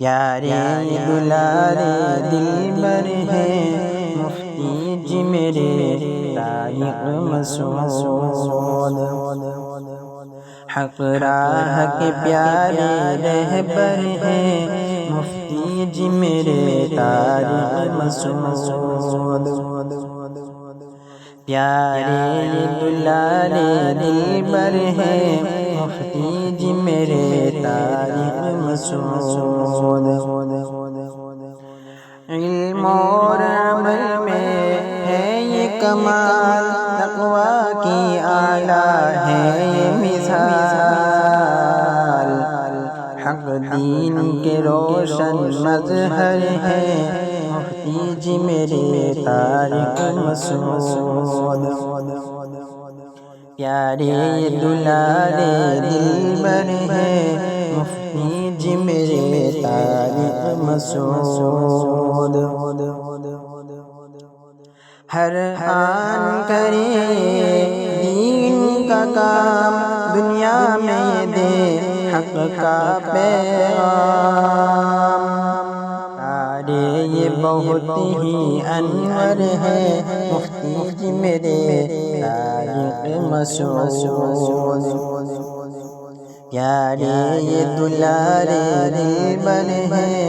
پیارے دلارے دلبر ہیں مفتی جی میرے طارق مسعود، حق راہ کے پیارے رہبر ہیں مفتی جی میرے طارق مسعود، پیارے دلارے دلبر ہیں مفتی جی میرے طارق مسعود، علم اور عمل میں ہے یہ کمال، تقویٰ کی اعلیٰ ہے یہ مثال، حق دین کے روشن مظہر ہیں مفتی جی میرے طارق مسعود، پیارے دلارے دلبر ہیں مفتی جی میرے طارق مسعود، ہر آن کرے دین کا کام، دنیا میں یہ دے حق کا پیغام، سارے یہ بہت ہی انور ہے مفتی جی میرے طارق مسعود، پیارے یہ دلارے دلبر ہیں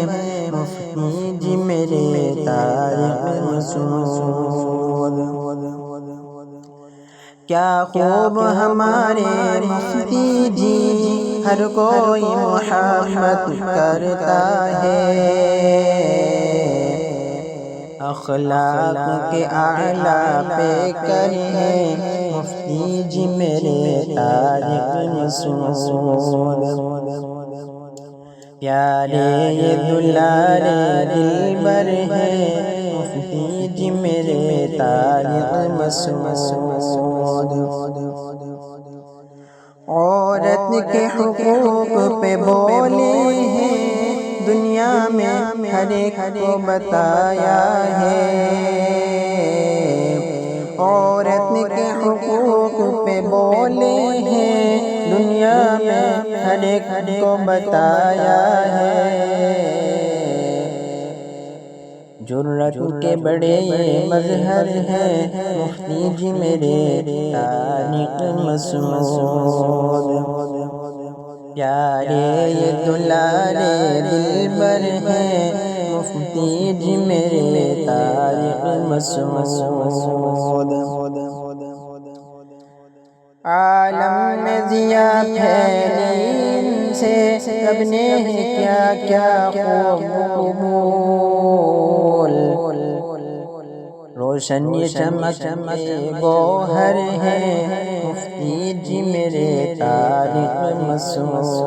مفتی جی میرے طارق مسعود، کیا خوب ہمارے مفتی جی، ہر کوئی محبت کرتا ہے، اخلاق کے اعلیٰ پہ کرے مفتی جی میرے طارق مسعود، پیارے یہ دلارے دلبر ہیں مفتی جی میرے طارق مسعود، عورت کے حقوق پہ بولے ہیں دنیا میں ہر ایک کو بتایا ہے، عورت کے حقوق پہ بولے ہیں دنیا میں ہر ایک کو بتایا ہے، جرأت کے بڑے یہ مظہر ہیں مفتی جی میرے طارق مسعود، پیارے یہ دلارے دلبر ہیں مفتی جی میرے طارق مسعود، عالم میں ضیا پھیلی ان سے رب نے کیا کیا خوب قبول، روشن یہ چمکتے گوہر ہیں مفتی جی میرے طارق مسعود۔